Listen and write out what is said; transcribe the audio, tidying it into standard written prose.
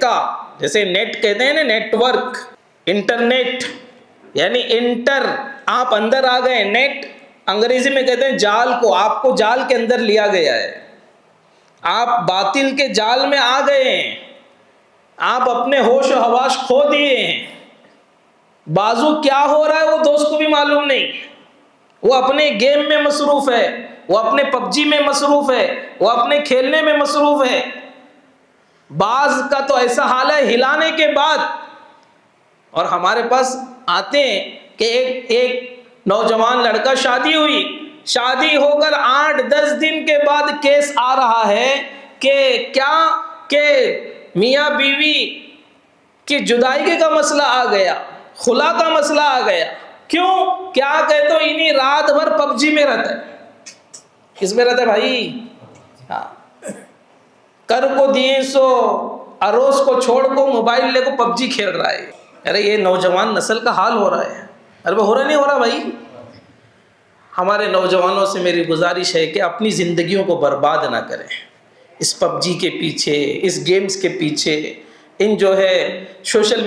کا، جیسے نیٹ کہتے ہیں نا، نیٹ ورک، انٹرنیٹ یعنی انٹر، آپ اندر آ گئے، نیٹ انگریزی میں کہتے ہیں جال کو، آپ کو جال کے اندر لیا گیا ہے، آپ باطل کے جال میں آ گئے ہیں، آپ اپنے ہوش و حواس کھو دیے ہیں، بازو کیا ہو رہا ہے وہ دوست کو بھی معلوم نہیں، وہ اپنے گیم میں مصروف ہے، وہ اپنے پب جی میں مصروف ہے، وہ اپنے کھیلنے میں مصروف ہے۔ بعض کا تو ایسا حال ہے ہلانے کے بعد، اور ہمارے پاس آتے ہیں کہ ایک نوجوان لڑکا، شادی ہوئی، شادی ہو کر 8-10 دن کے بعد کیس آ رہا ہے کہ کیا کہ میاں بیوی کی جدائی کا مسئلہ آ گیا، خلا کا مسئلہ آ گیا۔ کیوں؟ کیا کہ تو انہیں رات بھر پب جی میں رہتا ہے۔ کس میں رہتا ہے بھائی؟ ہاں، کر کو دیے سو اروس کو چھوڑ کو موبائل لے کو پب جی کھیل رہا ہے۔ ارے یہ نوجوان نسل کا حال ہو رہا ہے۔ ارے ہو رہا نہیں ہو رہا بھائی؟ ہمارے نوجوانوں سے میری گزارش ہے کہ اپنی زندگیوں کو برباد نہ کریں اس پب جی کے پیچھے، اس گیمز کے پیچھے، ان جو ہے سوشل